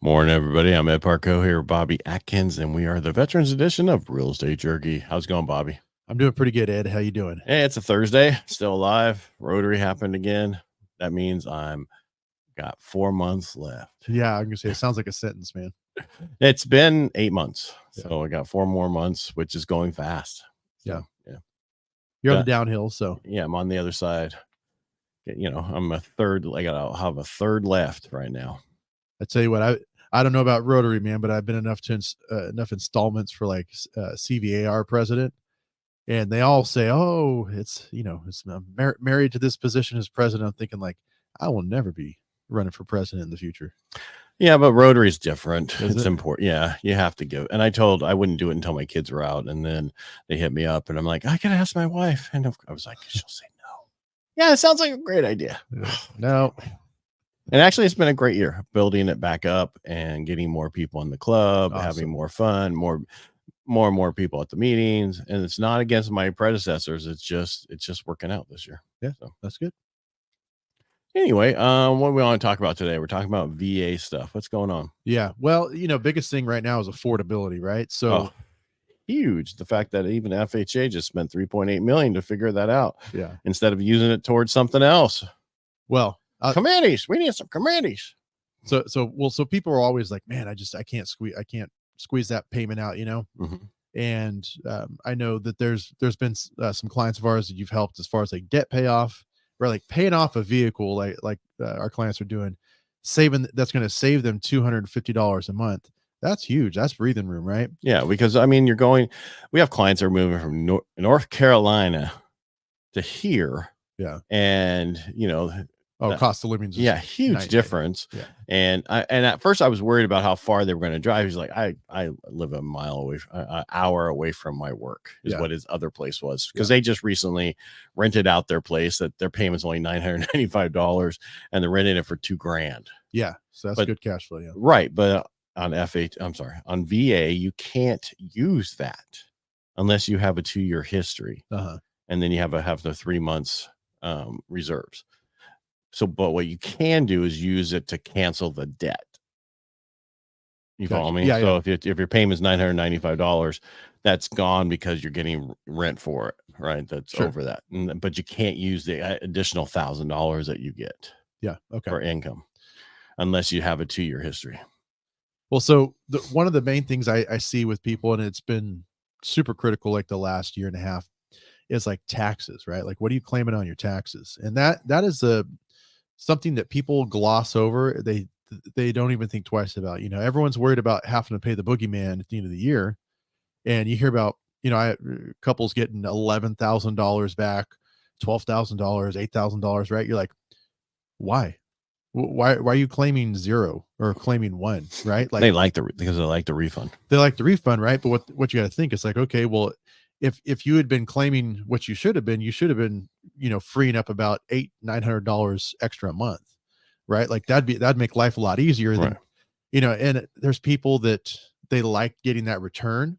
Morning, everybody. I'm Ed Parcaut here with Bobby Atkins, and we are the Veterans Edition of Real Estate Jerky. How's it going, Bobby? I'm doing pretty good, Ed. How you doing? Hey, it's a Thursday. Still alive. Rotary happened again. That means I'm got 4 months left. Yeah, I'm gonna say it sounds like a sentence, man. It's been 8 months, so I got 4 more months, which is going fast. Yeah. Yeah. You're on the downhill, so Yeah, I'm on the other side. I'm a third. I'll have a third left right now. I tell you what, I don't know about Rotary, man, but I've been enough installments for like CVAR president, and they all say, "Oh, it's married to this position as president." I'm thinking like, I will never be running for president in the future. Yeah, but Rotary is different. Is It's it? important. Yeah, you have to give. And I wouldn't do it until my kids were out, and then they hit me up, and I'm like, I gotta ask my wife, and I was like, she'll say no. Yeah, it sounds like a great idea. No. And actually, it's been a great year building it back up and getting more people in the club, Awesome. having more fun, more and more people at the meetings. And it's not against my predecessors. It's just working out this year. Yeah, So that's good. anyway, what do we want to talk about today? We're talking about VA stuff. What's going on? Yeah. Well, biggest thing right now is affordability, right? So huge. The fact that even FHA just spent $3.8 million to figure that out. Yeah. Instead of using it towards something else. Well, committees. We need some committees. So people are always like, man, I can't squeeze that payment out, Mm-hmm. And I know that there's been some clients of ours that you've helped as far as like debt payoff, or like paying off a vehicle, like our clients are doing, that's going to save them $250 a month. That's huge. That's breathing room, right? Yeah, because we have clients that are moving from North Carolina to here. Yeah. And cost of living is huge difference. Yeah. And at first I was worried about how far they were going to drive. He's like, I live a mile away, an hour away from my work is what his other place was, because they just recently rented out their place that their payment's only $995 and they're renting it for $2,000. Yeah. So that's good cash flow. Yeah. Right. But on on VA, you can't use that unless you have a 2-year history. And then you have the 3 months reserves. So, but what you can do is use it to cancel the debt. You follow me? Yeah. So if your payment is $995, that's gone because you're getting rent for it, right? That's over that. But you can't use the additional $1,000 that you get. Yeah. Okay. For income, unless you have a 2-year history. Well, so one of the main things I see with people, and it's been super critical like the last year and a half, is like taxes, right? Like, what are you claiming on your taxes? And that is something that people gloss over. They don't even think twice about. Everyone's worried about having to pay the boogeyman at the end of the year, and you hear about couples getting $11,000 back, $12,000, $8,000, right? You're like, why are you claiming 0 or claiming 1, right? Like because they like the refund. They like the refund, right? But what you got to think is like, okay, well, if you had been claiming what you should have been, freeing up about $800-900 extra a month, right? Like that'd make life a lot easier than, and there's people that they like getting that return,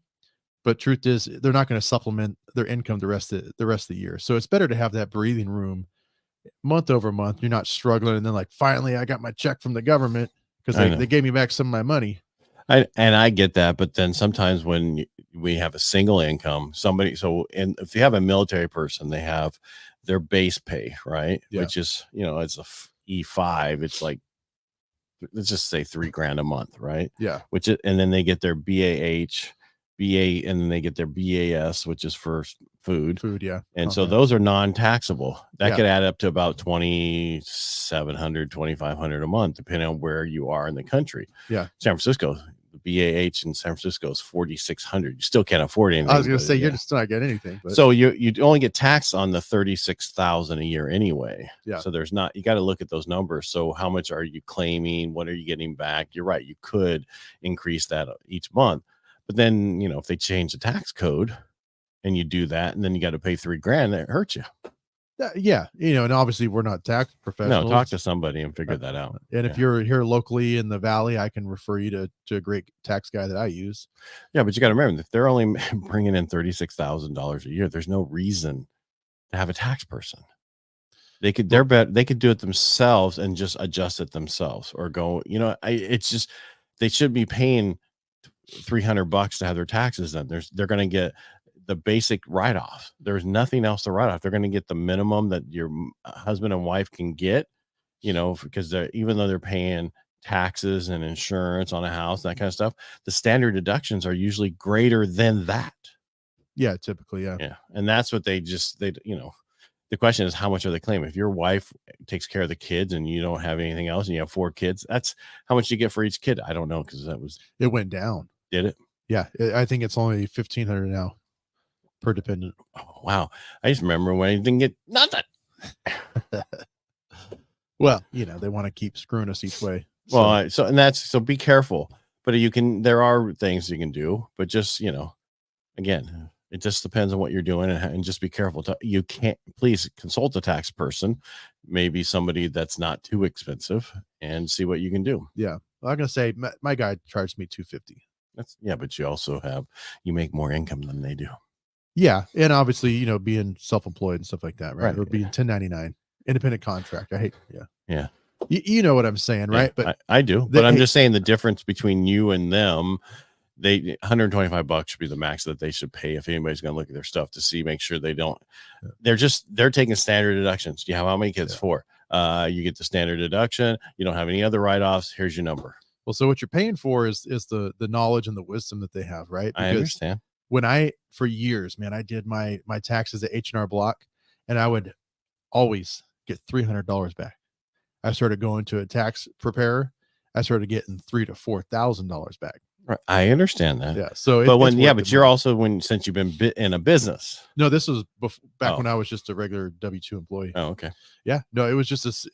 but truth is they're not going to supplement their income the rest of the year. So it's better to have that breathing room month over month. You're not struggling. And then like, finally I got my check from the government because they gave me back some of my money. I get that, but then sometimes when we have a single income, and if you have a military person, they have their base pay, right? Yeah. Which is, it's a E5. It's like, let's just say $3,000 a month, right? Yeah. And then they get their BAH, and then they get their BAS, which is for food. Yeah. And so those are non-taxable. That could add up to about $2,700, $2,500 a month, depending on where you are in the country. Yeah. San Francisco, the BAH in San Francisco is $4,600. You still can't afford anything. I was going to say, you're just not getting anything. But. So you only get taxed on the $36,000 a year anyway. Yeah. So you got to look at those numbers. So how much are you claiming? What are you getting back? You're right. You could increase that each month. But then, if they change the tax code and you do that, and then you got to pay $3,000, that hurts you. Yeah. And obviously we're not tax professionals. No, talk to somebody and figure that out. And if you're here locally in the Valley, I can refer you to a great tax guy that I use. Yeah. But you got to remember, if they're only bringing in $36,000 a year, there's no reason to have a tax person. They could do it themselves and just adjust it themselves, or go, it's just, they should be paying $300 to have their taxes done. They're going to get the basic write-off. There's nothing else to write off. They're going to get the minimum that your husband and wife can get, because even though they're paying taxes and insurance on a house, that kind of stuff, the standard deductions are usually greater than that. Yeah, typically. Yeah. And that's what the question is, how much are they claiming? If your wife takes care of the kids and you don't have anything else and you have 4 kids, that's how much you get for each kid. I don't know, because it went down. Did it? Yeah. I think it's only $1,500 now per dependent. Oh, wow. I just remember when I didn't get nothing. Well, they want to keep screwing us each way. Well, so be careful, but there are things you can do, but just, again, it just depends on what you're doing, and just be careful. You can't, please consult a tax person, maybe somebody that's not too expensive, and see what you can do. Yeah. Well, I'm going to say my guy charged me $250. But you make more income than they do. Yeah. And obviously, being self-employed and stuff like that, right? Right. Or being 1099, independent contract. I hate, Yeah. You know what I'm saying, right? But I do, but I'm just saying the difference between you and them, $125 should be the max that they should pay if anybody's going to look at their stuff to make sure they don't. They're taking standard deductions. Do you have how many kids? 4. You get the standard deduction. You don't have any other write-offs. Here's your number. Well, so what you're paying for is the knowledge and the wisdom that they have, right? Because I understand. For years, man, I did my taxes at H&R Block, and I would always get $300 back. I started going to a tax preparer. I started getting $3,000 to $4,000 back. Right. I understand that. Yeah. So, but you're also since you've been in a business. No, this was back when I was just a regular W-2 employee. Oh, okay. Yeah. No, it was just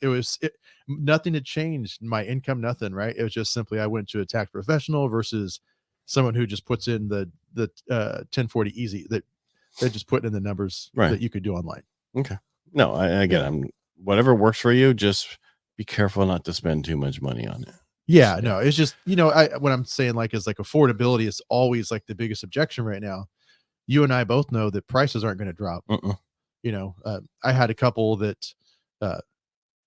nothing had changed. My income, nothing. Right. It was just simply I went to a tax professional versus someone who just puts in the 1040 easy that they just put in the numbers that you could do online. Okay. No, I'm whatever works for you. Just be careful not to spend too much money on it. Yeah, no, it's just, what I'm saying is affordability is always like the biggest objection right now. You and I both know that prices aren't going to drop. I had a couple that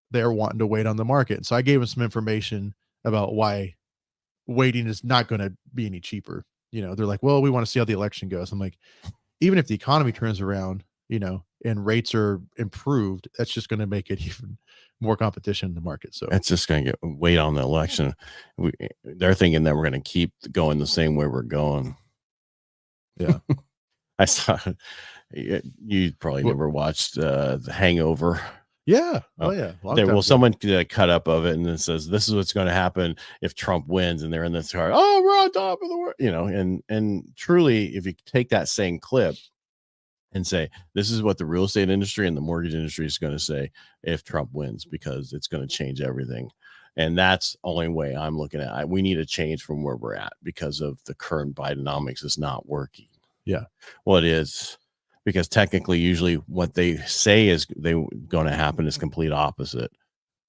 they're wanting to wait on the market. And so I gave them some information about why waiting is not going to be any cheaper. They're like, well, we want to see how the election goes. I'm like, even if the economy turns around, and rates are improved, that's just going to make it even more competition in the market. So it's just going to wait on the election. They're thinking that we're going to keep going the same way we're going. Yeah. I saw you probably never watched The Hangover. Yeah. Oh yeah. Someone did a cut up of it and it says, this is what's going to happen if Trump wins, and they're in this car. Oh, we're on top of the world, and truly, if you take that same clip and say, this is what the real estate industry and the mortgage industry is going to say if Trump wins, because it's going to change everything. And that's the only way I'm looking at it. We need a change from where we're at because of the current Bidenomics is not working. Yeah. Well, it is, because technically, usually what they say is going to happen is complete opposite.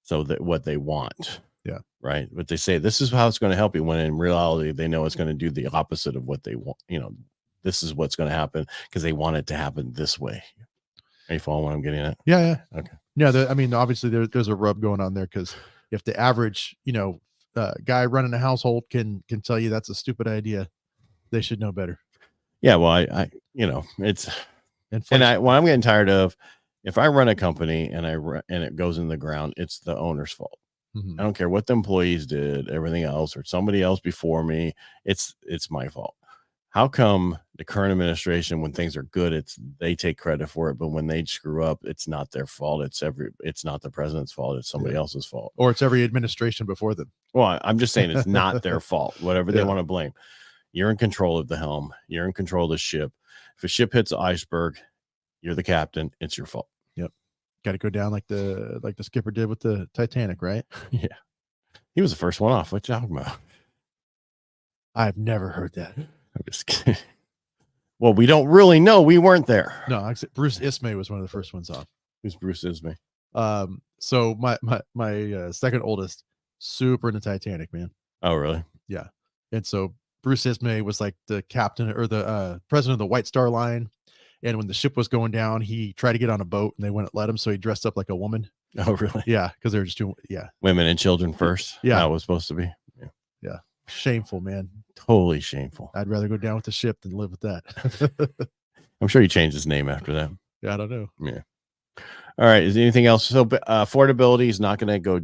So that what they want. Yeah. Right. But they say this is how it's going to help you, when in reality, they know it's going to do the opposite of what they want. This is what's going to happen because they want it to happen this way. Are you following what I'm getting at? Yeah. Yeah. Okay. Yeah. Obviously there's a rub going on there, because if the average, guy running a household can tell you that's a stupid idea, they should know better. Yeah. Well, it's, what I'm getting tired of, if I run a company and it goes in the ground, it's the owner's fault. Mm-hmm. I don't care what the employees did, everything else, or somebody else before me. It's my fault. How come the current administration, when things are good, they take credit for it, but when they screw up, it's not their fault. It's not the president's fault. It's somebody else's fault. Or it's every administration before them. Well, I'm just saying it's not their fault. Whatever they want to blame, you're in control of the helm. You're in control of the ship. If a ship hits an iceberg, you're the captain. It's your fault. Yep. Got to go down like the skipper did with the Titanic, right? Yeah. He was the first one off. What you talking about? I've never heard that. I'm just kidding. Well, we don't really know. We weren't there. No, Bruce Ismay was one of the first ones off. Who's Bruce Ismay? So my second oldest, super into Titanic, man. Oh, really? Yeah. And so Bruce Ismay was like the captain or the president of the White Star Line. And when the ship was going down, he tried to get on a boat and they wouldn't let him. So he dressed up like a woman. Oh, really? Yeah. Because they were just doing, women and children first. Yeah. That was supposed to be. Yeah. Shameful, man. Totally shameful. I'd rather go down with the ship than live with that. I'm sure he changed his name after that. Yeah, I don't know. Yeah. All right. Is there anything else? So affordability is not going to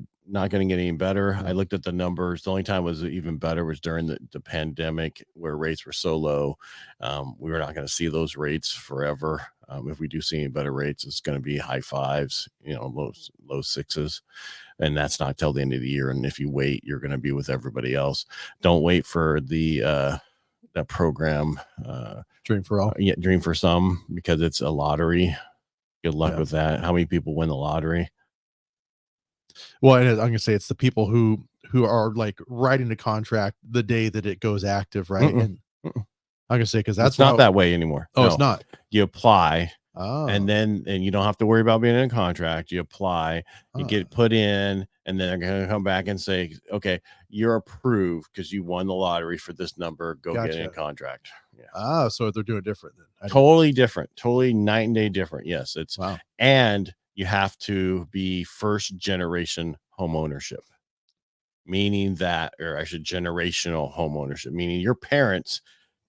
get any better. No. I looked at the numbers. The only time it was even better was during the pandemic, where rates were so low. We were not going to see those rates forever. If we do see any better rates, it's going to be high fives, low sixes. And that's not till the end of the year. And if you wait, you're going to be with everybody else. Don't wait for that program. Dream for all. Yeah, Dream for Some, because it's a lottery. Good luck with that. How many people win the lottery? Well, I'm going to say it's the people who are like writing the contract the day that it goes active, right? And I'm going to say, because that's not that way anymore. Oh, no. It's not. You apply. Oh. And you don't have to worry about being in a contract. You apply, you get put in, and then they're going to come back and say, okay, you're approved because you won the lottery for this number. Go get in a contract. Yeah. So they're doing different then. Totally different. Totally night and day different. Yes. It's wow. And you have to be first generation homeownership, meaning that, or I should generational homeownership, meaning your parents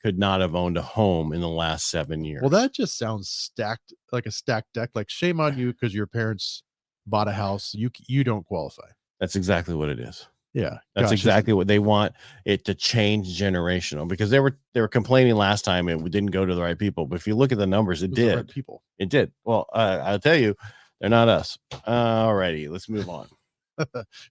could not have owned a home in the last 7 years. Well, that just sounds stacked, like a stacked deck. Like, shame on you because your parents bought a house. You don't qualify. That's exactly what it is. Yeah, that's exactly what they want it to change generational, because they were complaining last time it didn't go to the right people. But if you look at the numbers, it did. Right people. It did. Well, I'll tell you, they're not us. Alrighty, let's move on.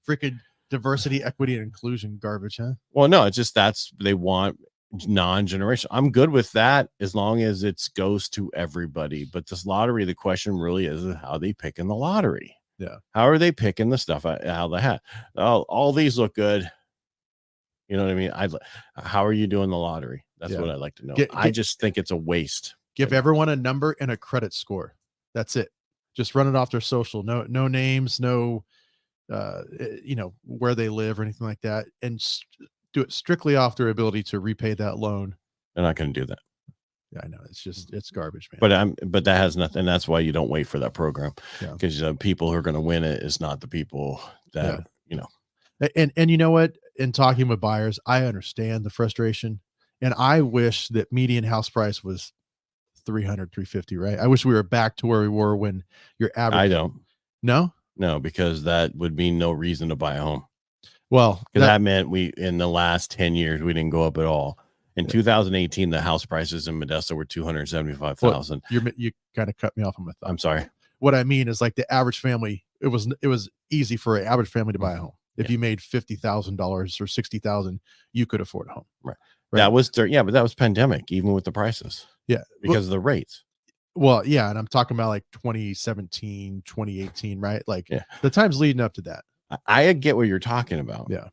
Freaking diversity, equity, and inclusion garbage, huh? Well, no, it's just they want non-generational. I'm good with that as long as it goes to everybody. But this lottery, the question really is how they pick in the lottery. Yeah. How are they picking the stuff out of the hat? All these look good. You know what I mean? How are you doing the lottery? That's what I'd like to know. I just think it's a waste. Give everyone a number and a credit score. That's it. Just run it off their social. No names, no, where they live or anything like that. And do it strictly off their ability to repay that loan. They're not going to do that. Yeah, I know. It's garbage, man. But that has nothing. That's why you don't wait for that program, because people who are going to win it is not the people that, And you know what? In talking with buyers, I understand the frustration, and I wish that median house price was 300, 350, right? I wish we were back to where we were when your average. I don't. No, because that would mean no reason to buy a home. Well, because that meant in the last 10 years, we didn't go up at all. In 2018, the house prices in Modesto were $275,000. You kind of cut me off on my thought. I'm sorry. What I mean is, like, the average family, it was easy for an average family to buy a home. If you made $50,000 or $60,000, you could afford a home. Right. That was but that was pandemic, even with the prices. Yeah, because of the rates. Well, yeah, and I'm talking about like 2017, 2018, right? Like the times leading up to that. I get what you're talking about. Yeah.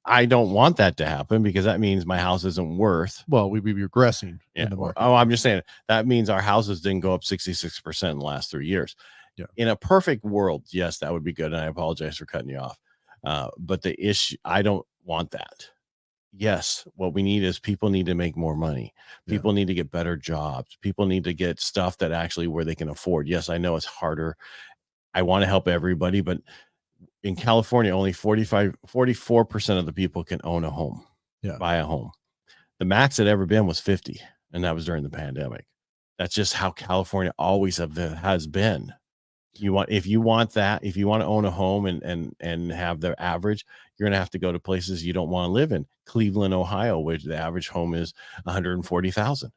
I don't want that to happen, because that means my house isn't worth. Well, we'd be regressing in the market. I'm just saying that means our houses didn't go up 66% in the last 3 years. Yeah. In a perfect world, yes, that would be good. And I apologize for cutting you off. But the issue, I don't want that. Yes, what we need is people need to make more money. People need to get better jobs. People need to get stuff that actually where they can afford. Yes, I know it's harder. I want to help everybody, but in California, only 44% of the people can own a home, buy a home. The max it ever been was 50, and that was during the pandemic. That's just how California always has been. If you want to own a home and have the average, you're going to have to go to places you don't want to live in. Cleveland, Ohio, where the average home is 140,000.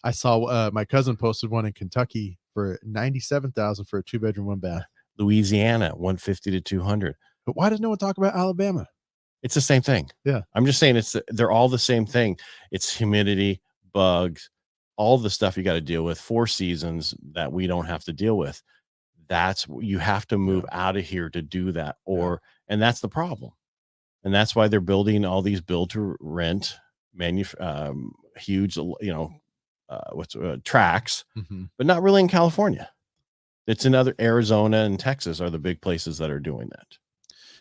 I saw my cousin posted one in Kentucky for 97,000 for a 2-bedroom, 1-bath. Louisiana, 150 to 200. But why does no one talk about Alabama? It's the same thing. Yeah. I'm just saying they're all the same thing. It's humidity, bugs, all the stuff you got to deal with, 4 seasons that we don't have to deal with. You have to move out of here to do that, and that's the problem. And that's why they're building all these build to rent huge, tracks, but not really in California. It's in other Arizona and Texas are the big places that are doing that.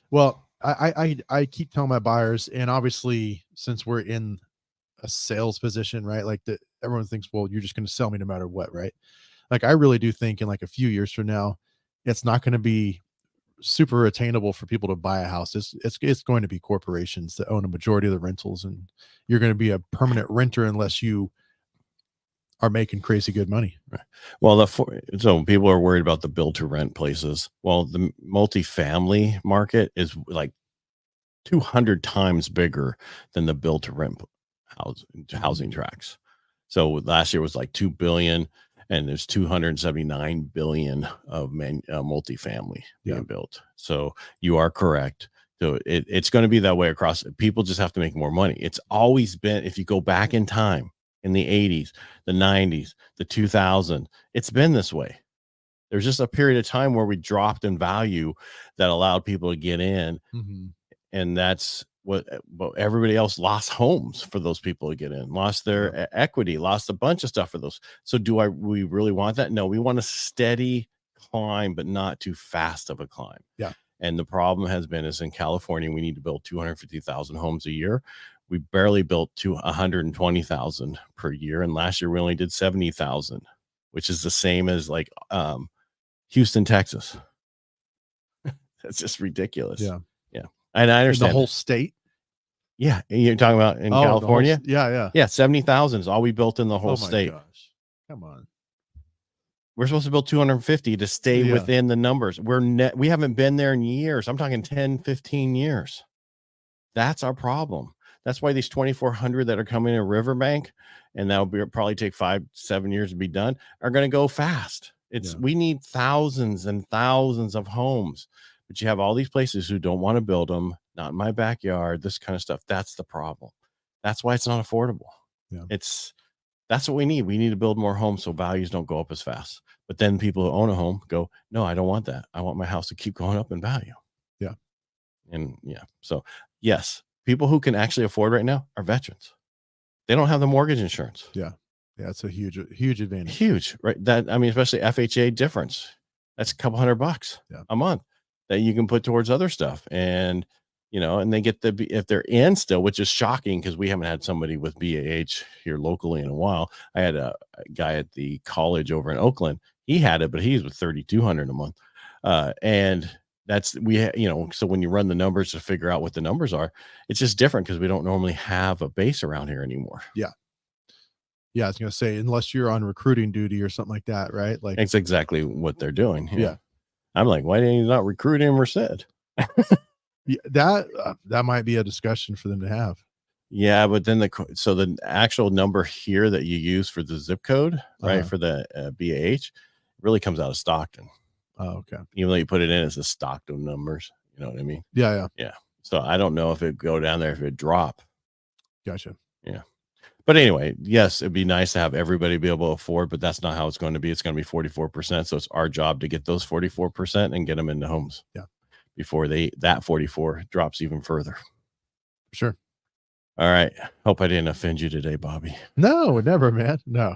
Well, I keep telling my buyers, and obviously since we're in a sales position, right? Like everyone thinks, well, you're just going to sell me no matter what, right? Like, I really do think in like a few years from now, it's not going to be super attainable for people to buy a house. It's going to be corporations that own a majority of the rentals, and you're going to be a permanent renter unless you are making crazy good money. Right. Well, so people are worried about the build to rent places. Well, the multifamily market is like 200 times bigger than the build to rent housing tracts. So last year was like 2 billion, and there's 279 billion of multifamily being built. So you are correct. So it's going to be that way across. People just have to make more money. It's always been, if you go back in time, in the 80s, the 90s, the 2000s, it's been this way. There's just a period of time where we dropped in value that allowed people to get in. And that's what everybody else lost homes for those people to get in, lost their equity, lost a bunch of stuff for those. So we really want that? No, we want a steady climb, but not too fast of a climb. Yeah. And the problem has been is in California, we need to build 250,000 homes a year. We barely built to 120,000 per year. And last year we only did 70,000, which is the same as like Houston, Texas. That's just ridiculous. Yeah. Yeah. And I understand the whole state. Yeah. You're talking about in California. Yeah. 70,000 is all we built in the whole state. Gosh. Come on. We're supposed to build 250 to stay within the numbers. We haven't been there in years. I'm talking 10, 15 years. That's our problem. That's why these 2,400 that are coming in Riverbank, and that'll probably take 5-7 years to be done, are going to go fast. We need thousands and thousands of homes, but you have all these places who don't want to build them. Not in my backyard, this kind of stuff. That's the problem. That's why it's not affordable. Yeah. That's what we need. We need to build more homes so values don't go up as fast. But then people who own a home go, no, I don't want that. I want my house to keep going up in value. Yeah. And so yes, people who can actually afford right now are veterans. They don't have the mortgage insurance. Yeah. Yeah. It's a huge advantage. Huge, right? Especially FHA difference. That's a couple $100 a month that you can put towards other stuff. And, and they get if they're in still, which is shocking because we haven't had somebody with BAH here locally in a while. I had a guy at the college over in Oakland. He had it, but he's with $3,200 a month. And that's, so when you run the numbers to figure out what the numbers are, it's just different because we don't normally have a base around here anymore. Yeah. Yeah. I was going to say, unless you're on recruiting duty or something like that, right? Like, it's exactly what they're doing. Yeah. I'm like, why didn't you not recruit him or said? Yeah, that might be a discussion for them to have. Yeah, but then the actual number here that you use for the zip code, right, for the BAH, really comes out of Stockton. Oh, okay. Even though you put it in as the Stockton numbers, you know what I mean? Yeah. So I don't know if it go down there if it drop. Gotcha. Yeah. But anyway, yes, it'd be nice to have everybody be able to afford, but that's not how it's going to be. It's going to be 44%. So it's our job to get those 44% and get them into homes. Yeah. Before that 44 drops even further. Sure. All right. Hope I didn't offend you today, Bobby. No, never, man. No.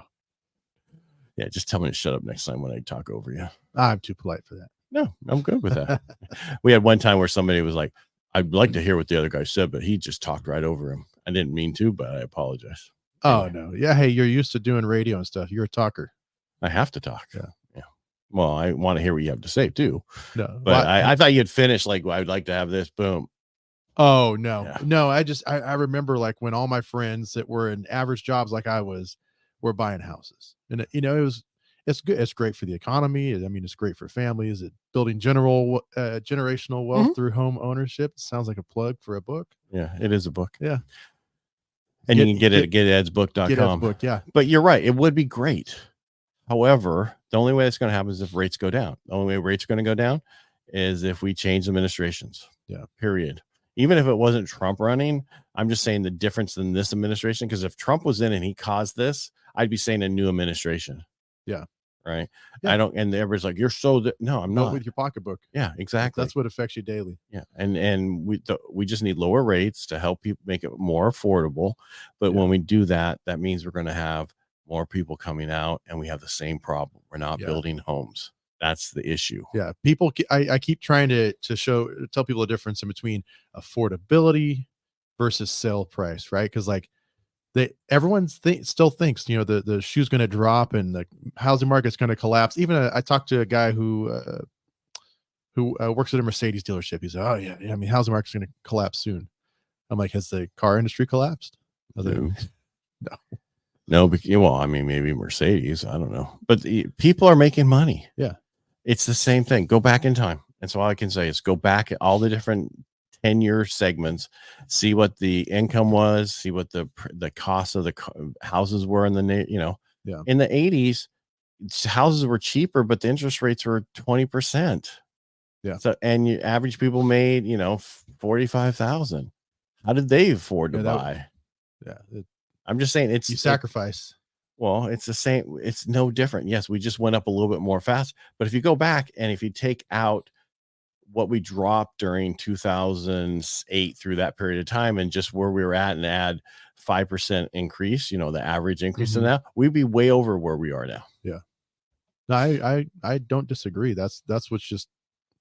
Yeah, just tell me to shut up next time when I talk over you. I'm too polite for that. No, I'm good with that. We had one time where somebody was like, I'd like to hear what the other guy said, but he just talked right over him. I didn't mean to, but I apologize. Oh, anyway. No. Yeah. Hey, you're used to doing radio and stuff. You're a talker. I have to talk. Yeah. Well, I want to hear what you have to say too. No, but I thought you'd finish like, well, I'd like to have this. Boom. Oh no, no. I remember like when all my friends that were in average jobs like I was were buying houses, and it's good. It's great for the economy. I mean, it's great for families. It's building generational wealth through home ownership. It sounds like a plug for a book. Yeah, it is a book. Yeah. And you can get it at getedsbook.com. Get Ed's book, yeah. But you're right. It would be great. However, the only way that's going to happen is if rates go down. The only way rates are going to go down is if we change administrations. Yeah. Period. Even if it wasn't Trump running, I'm just saying the difference in this administration, because if Trump was in and he caused this, I'd be saying a new administration. Yeah. Right. Yeah. And everybody's like, you're so, no, I'm not. With your pocketbook. Yeah, exactly. That's what affects you daily. Yeah. And we just need lower rates to help people make it more affordable. But when we do that, that means we're going to have more people coming out, and we have the same problem. We're not building homes. That's the issue. Yeah. People, I keep trying to tell people the difference in between affordability versus sale price, right? Because like everyone still thinks, the shoe's going to drop and the housing market's going to collapse. Even I talked to a guy who who works at a Mercedes dealership. He's like, oh yeah, I mean, housing market's going to collapse soon. I'm like, has the car industry collapsed? No. No. No, well, I mean, maybe Mercedes. I don't know. But people are making money. Yeah. It's the same thing. Go back in time. That's all I can say is go back at all the different 10-year segments, see what the income was, see what the cost of the houses were in the, in the 80s, houses were cheaper, but the interest rates were 20%. Yeah. So, and average people made, $45,000. How did they afford to buy? I'm just saying you sacrifice. Well, it's the same. It's no different. Yes, we just went up a little bit more fast. But if you go back and if you take out what we dropped during 2008 through that period of time and just where we were at and add 5% increase, the average increase in that, we'd be way over where we are now. Yeah. No, I don't disagree. That's what's just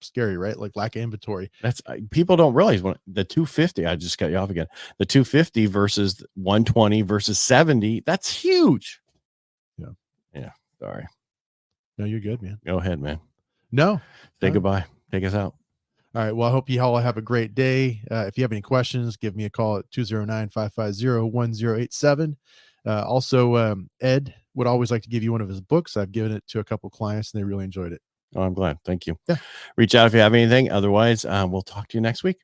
scary, right? Like lack of inventory. That's people don't realize when the 250, I just cut you off again. The 250 versus 120 versus 70, that's huge. Yeah. Sorry. No, you're good, man. Go ahead, man. No. Say goodbye. Take us out. All right. Well, I hope you all have a great day. If you have any questions, give me a call at 209-550-1087. Also, Ed would always like to give you one of his books. I've given it to a couple clients and they really enjoyed it. Oh, I'm glad. Thank you. Yeah. Reach out if you have anything. Otherwise, we'll talk to you next week.